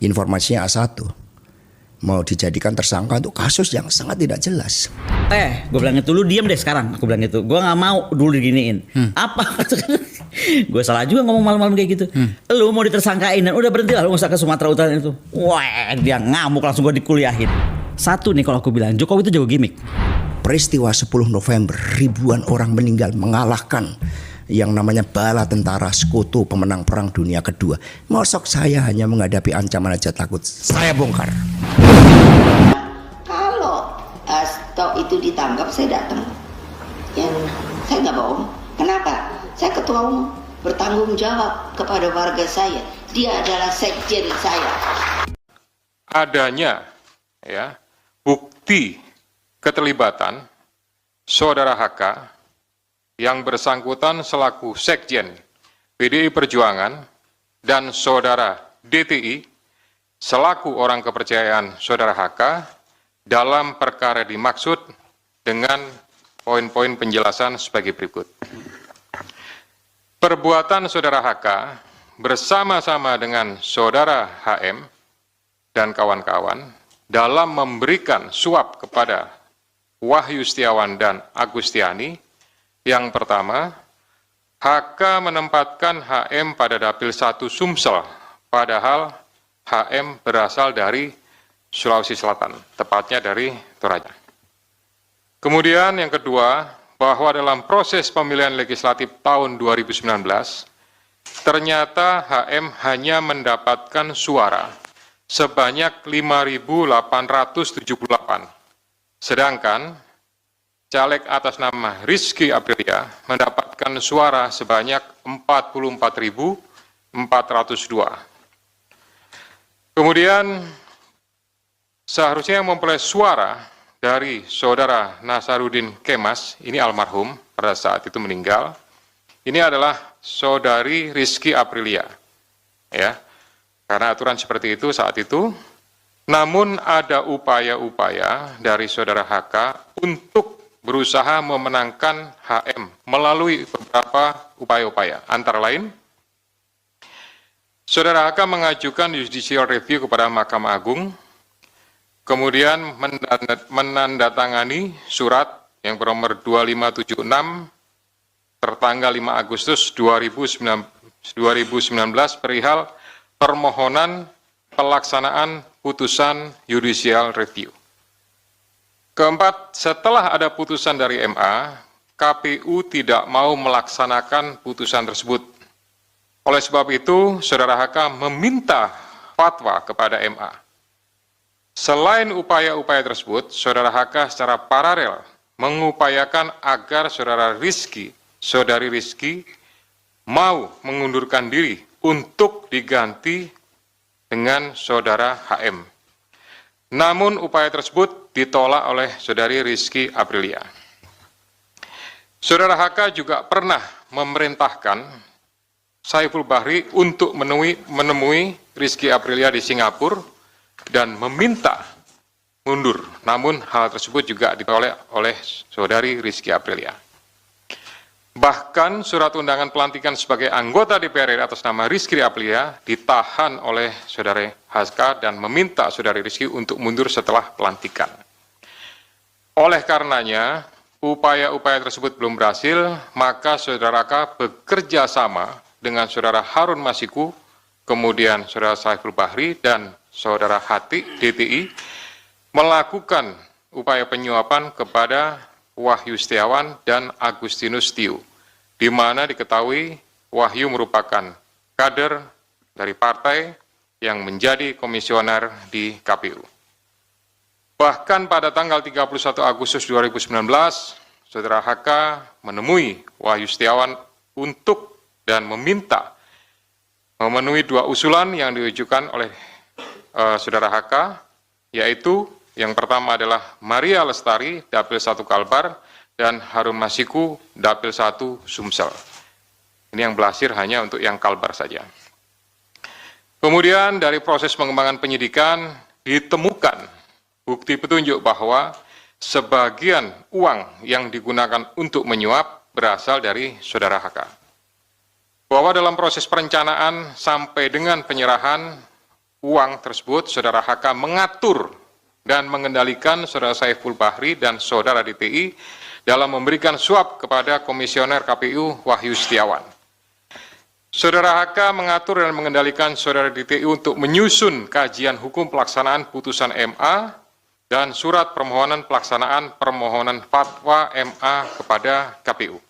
informasinya A1, mau dijadikan tersangka untuk kasus yang sangat tidak jelas. Gue bilang itu, lu diem deh sekarang. Aku bilang gitu, gue nggak mau dulu diginiin. Apa? Gue salah juga ngomong malam-malam kayak gitu. Lu mau ditersangkain dan udah berhenti lah, lu nggak usah ke Sumatera Utara itu. Wah, dia ngamuk, langsung gue dikuliahin. Satu nih kalau aku bilang, Jokowi itu jago gimmick. Peristiwa 10 November, ribuan orang meninggal mengalahkan yang namanya bala tentara sekutu pemenang Perang Dunia Kedua. Mosok saya hanya menghadapi ancaman aja takut, saya bongkar. Kalau stok itu ditangkap, saya datang. Saya nggak bohong. Kenapa? Saya ketua umum, bertanggung jawab kepada warga saya. Dia adalah sekjen saya. Adanya bukti keterlibatan saudara HK yang bersangkutan selaku sekjen PDI Perjuangan dan saudara DTI selaku orang kepercayaan saudara HK dalam perkara dimaksud dengan poin-poin penjelasan sebagai berikut. Perbuatan saudara HK bersama-sama dengan saudara HM dan kawan-kawan dalam memberikan suap kepada Wahyu Setiawan dan Agustiani. Yang pertama, HK menempatkan HM pada Dapil 1 Sumsel, padahal HM berasal dari Sulawesi Selatan, tepatnya dari Toraja. Kemudian yang kedua, bahwa dalam proses pemilihan legislatif tahun 2019, ternyata HM hanya mendapatkan suara sebanyak 5.878, sedangkan caleg atas nama Rizky Aprilia mendapatkan suara sebanyak 44.402. Kemudian seharusnya memperoleh suara dari saudara Nasaruddin Kemas, ini almarhum pada saat itu meninggal. Ini adalah saudari Rizky Aprilia, ya. Karena aturan seperti itu saat itu. Namun ada upaya-upaya dari saudara HK untuk berusaha memenangkan HM melalui beberapa upaya-upaya. Antara lain, saudara HK mengajukan judicial review kepada Mahkamah Agung, kemudian menandatangani surat yang bernomor 2576 tertanggal 5 Agustus 2019 perihal permohonan pelaksanaan putusan judicial review. Keempat, setelah ada putusan dari MA, KPU tidak mau melaksanakan putusan tersebut. Oleh sebab itu, saudara HK meminta fatwa kepada MA. Selain upaya-upaya tersebut, saudara HK secara paralel mengupayakan agar saudari Rizky mau mengundurkan diri untuk diganti dengan saudara HM. Namun upaya tersebut ditolak oleh saudari Rizky Aprilia. Saudara HK juga pernah memerintahkan Saiful Bahri untuk menemui Rizky Aprilia di Singapura dan meminta mundur. Namun hal tersebut juga ditolak oleh saudari Rizky Aprilia. Bahkan surat undangan pelantikan sebagai anggota DPR RI atas nama Rizky Aprilia ditahan oleh saudari HK dan meminta saudari Rizky untuk mundur setelah pelantikan. Oleh karenanya, upaya-upaya tersebut belum berhasil, maka saudara HK bekerja sama dengan saudara Harun Masiku, kemudian saudara Saiful Bahri dan saudara Hati DTI melakukan upaya penyuapan kepada Wahyu Setiawan dan Agustinus Tio, di mana diketahui Wahyu merupakan kader dari partai yang menjadi komisioner di KPU. Bahkan pada tanggal 31 Agustus 2019, saudara HK menemui Wahyu Setiawan untuk dan meminta memenuhi dua usulan yang diajukan oleh saudara HK, yaitu yang pertama adalah Maria Lestari, Dapil 1 Kalbar, dan Harun Masiku, Dapil 1 Sumsel. Ini yang berhasil hanya untuk yang Kalbar saja. Kemudian dari proses pengembangan penyidikan ditemukan bukti petunjuk bahwa sebagian uang yang digunakan untuk menyuap berasal dari saudara HK. Bahwa dalam proses perencanaan sampai dengan penyerahan uang tersebut, Saudara HK mengatur dan mengendalikan Saudara Saiful Bahri dan Saudara DTI dalam memberikan suap kepada Komisioner KPU Wahyu Setiawan. Saudara HK mengatur dan mengendalikan Saudara DTI untuk menyusun kajian hukum pelaksanaan putusan MA dan surat permohonan pelaksanaan permohonan fatwa MA kepada KPU.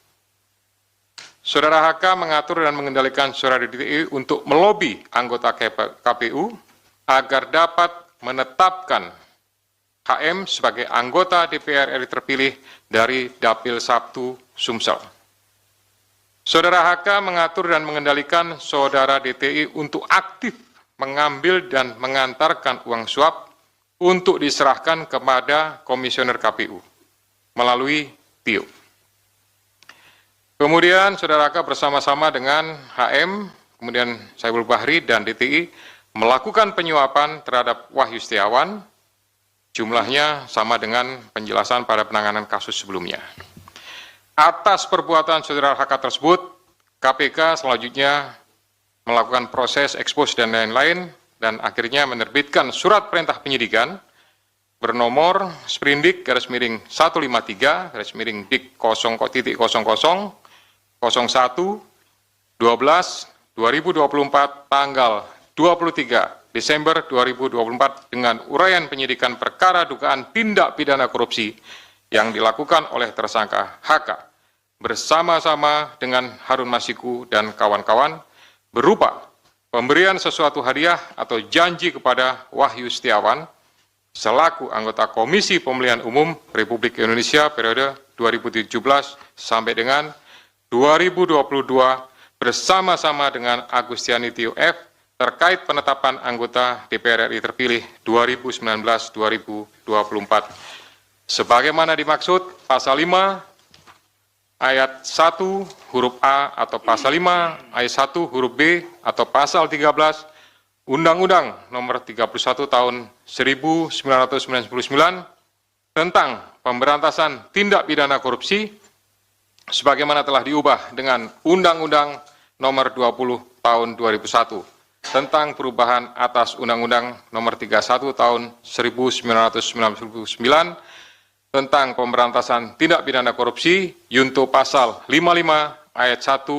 Saudara HK mengatur dan mengendalikan Saudara DTI untuk melobi anggota KPU agar dapat menetapkan HM sebagai anggota DPR RI terpilih dari Dapil 1 Sumsel. Saudara HK mengatur dan mengendalikan Saudara DTI untuk aktif mengambil dan mengantarkan uang suap untuk diserahkan kepada Komisioner KPU melalui TIO. Kemudian Saudara HK bersama-sama dengan HM, kemudian Saiful Bahri dan DTI melakukan penyuapan terhadap Wahyu Setiawan, jumlahnya sama dengan penjelasan pada penanganan kasus sebelumnya. Atas perbuatan Saudara HK tersebut, KPK selanjutnya melakukan proses ekspos dan lain-lain, dan akhirnya menerbitkan surat perintah penyidikan bernomor Sprindik /153/Dik 0.0001/12/2024 tanggal 23 Desember 2024 dengan uraian penyidikan perkara dugaan tindak pidana korupsi yang dilakukan oleh tersangka HK bersama-sama dengan Harun Masiku dan kawan-kawan berupa pemberian sesuatu hadiah atau janji kepada Wahyu Setiawan selaku anggota Komisi Pemilihan Umum Republik Indonesia periode 2017 sampai dengan 2022 bersama-sama dengan Agustiani Tio F terkait penetapan anggota DPR RI terpilih 2019-2024. Sebagaimana dimaksud pasal 5 ayat 1 huruf A atau pasal 5 ayat 1 huruf B atau pasal 13 Undang-Undang Nomor 31 Tahun 1999 tentang pemberantasan tindak pidana korupsi sebagaimana telah diubah dengan Undang-Undang Nomor 20 Tahun 2001 tentang perubahan atas Undang-Undang Nomor 31 Tahun 1999 tentang pemberantasan tindak pidana korupsi junto pasal 55 ayat 1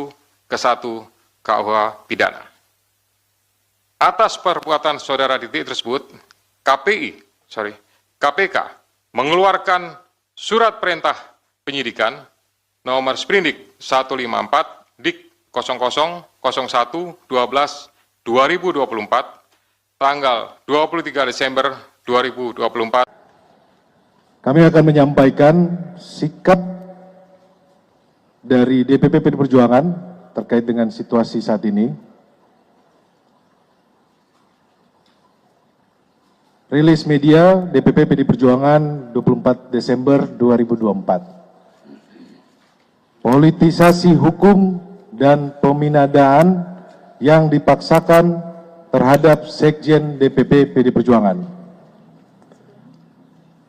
ke 1 KUH pidana. Atas perbuatan Saudara DTI tersebut, KPK mengeluarkan surat perintah penyidikan nomor Sprindik 154 Dik 0001/12/2024 tanggal 23 Desember 2024. Kami akan menyampaikan sikap dari DPP PD Perjuangan terkait dengan situasi saat ini. Rilis media DPP PD Perjuangan 24 Desember 2024. Politisasi hukum dan peminadaan yang dipaksakan terhadap Sekjen DPP PD Perjuangan.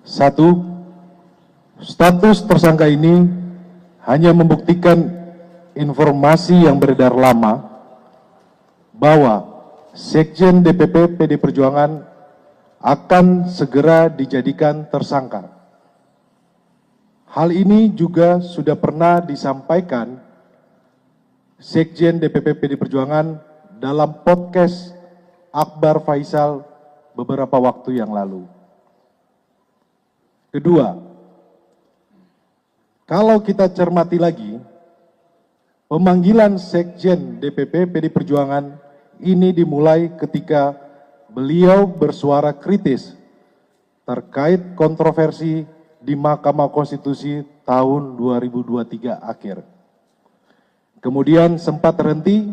1. Status tersangka ini hanya membuktikan informasi yang beredar lama bahwa Sekjen DPP PD Perjuangan akan segera dijadikan tersangka. Hal ini juga sudah pernah disampaikan Sekjen DPP PD Perjuangan dalam podcast Akbar Faisal beberapa waktu yang lalu. Kedua, kalau kita cermati lagi, pemanggilan Sekjen DPP PD Perjuangan ini dimulai ketika beliau bersuara kritis terkait kontroversi di Mahkamah Konstitusi tahun 2023 akhir. Kemudian sempat terhenti,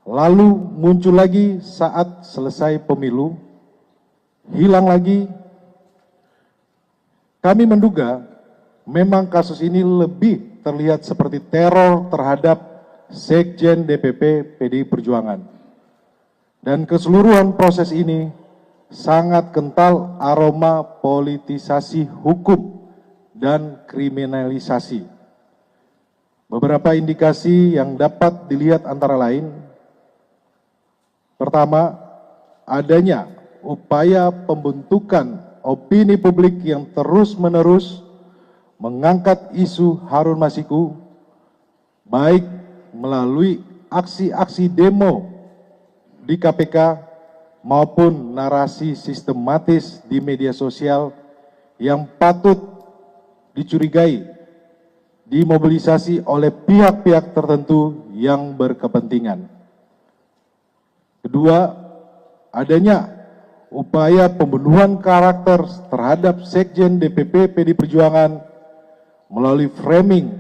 lalu muncul lagi saat selesai pemilu, hilang lagi. Kami menduga memang kasus ini lebih terlihat seperti teror terhadap Sekjen DPP PDI Perjuangan. Dan keseluruhan proses ini sangat kental aroma politisasi hukum dan kriminalisasi. Beberapa indikasi yang dapat dilihat antara lain, pertama, adanya upaya pembentukan opini publik yang terus-menerus mengangkat isu Harun Masiku, baik melalui aksi-aksi demo di KPK maupun narasi sistematis di media sosial yang patut dicurigai dimobilisasi oleh pihak-pihak tertentu yang berkepentingan. Kedua, adanya upaya pembunuhan karakter terhadap Sekjen DPP PD Perjuangan melalui framing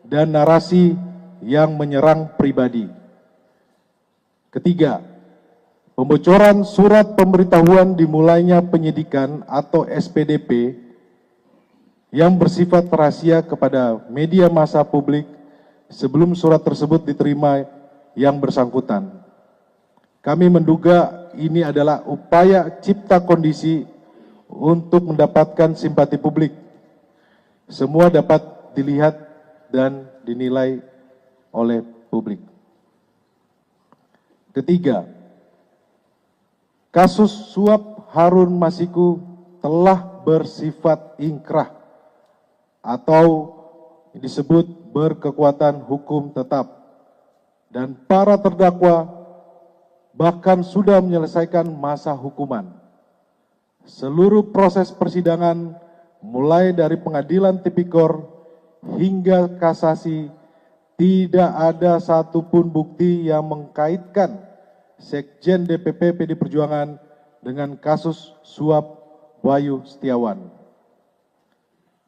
dan narasi yang menyerang pribadi. Ketiga, pembocoran surat pemberitahuan dimulainya penyidikan atau SPDP yang bersifat rahasia kepada media massa publik sebelum surat tersebut diterima yang bersangkutan. Kami menduga ini adalah upaya cipta kondisi untuk mendapatkan simpati publik. Semua dapat dilihat dan dinilai oleh publik. Ketiga, kasus suap Harun Masiku telah bersifat ingkrah atau disebut berkekuatan hukum tetap, dan para terdakwa bahkan sudah menyelesaikan masa hukuman. Seluruh proses persidangan mulai dari pengadilan tipikor hingga kasasi tidak ada satupun bukti yang mengkaitkan Sekjen DPP PD Perjuangan dengan kasus suap Wahyu Setiawan.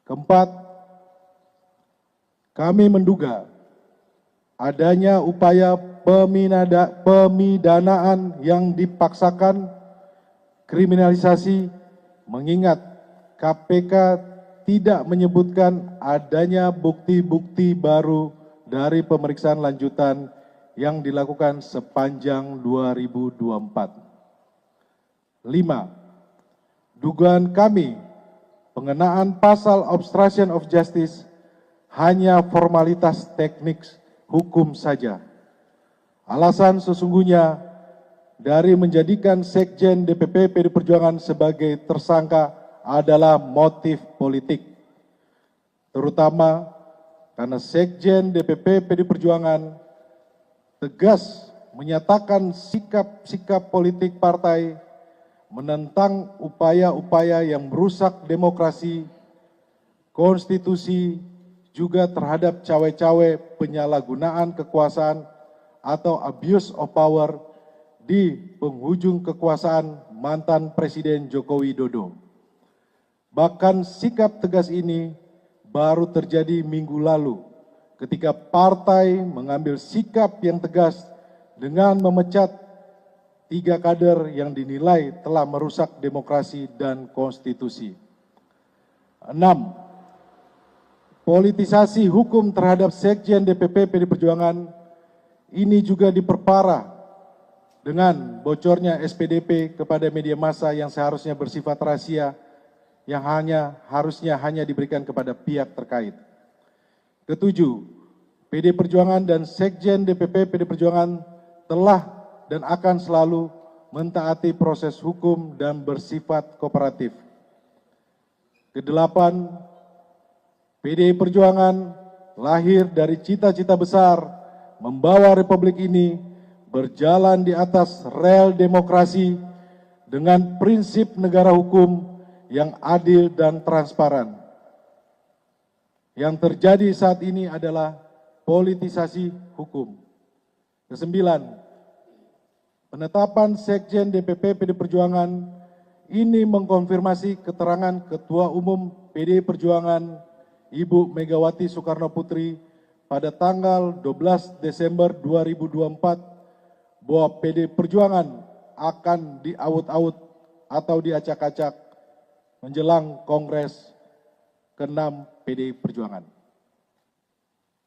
Keempat, kami menduga adanya upaya pemidanaan yang dipaksakan, kriminalisasi, mengingat KPK tidak menyebutkan adanya bukti-bukti baru dari pemeriksaan lanjutan yang dilakukan sepanjang 2024. 5. Dugaan kami pengenaan pasal obstruction of justice hanya formalitas teknik hukum saja. Alasan sesungguhnya dari menjadikan Sekjen DPP PD Perjuangan sebagai tersangka adalah motif politik, terutama karena Sekjen DPP PD Perjuangan tegas menyatakan sikap-sikap politik partai menentang upaya-upaya yang merusak demokrasi, konstitusi, juga terhadap cawe-cawe penyalahgunaan kekuasaan atau abuse of power di penghujung kekuasaan mantan Presiden Joko Widodo. Bahkan sikap tegas ini baru terjadi minggu lalu ketika partai mengambil sikap yang tegas dengan memecat 3 kader yang dinilai telah merusak demokrasi dan konstitusi. 6. Politisasi hukum terhadap Sekjen DPP PD Perjuangan ini juga diperparah dengan bocornya SPDP kepada media massa yang seharusnya bersifat rahasia, yang harusnya hanya diberikan kepada pihak terkait. Ketujuh, PD Perjuangan dan Sekjen DPP PD Perjuangan telah dan akan selalu mentaati proses hukum dan bersifat kooperatif. Kedelapan, PDI Perjuangan lahir dari cita-cita besar membawa republik ini berjalan di atas rel demokrasi dengan prinsip negara hukum yang adil dan transparan. Yang terjadi saat ini adalah politisasi hukum. Kesembilan, penetapan Sekjen DPP PD Perjuangan ini mengkonfirmasi keterangan Ketua Umum PDI Perjuangan Ibu Megawati Soekarno Putri pada tanggal 12 Desember 2024 bahwa PDI Perjuangan akan diaut-aut atau diacak-acak menjelang Kongres ke-6 PDI Perjuangan.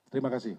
Terima kasih.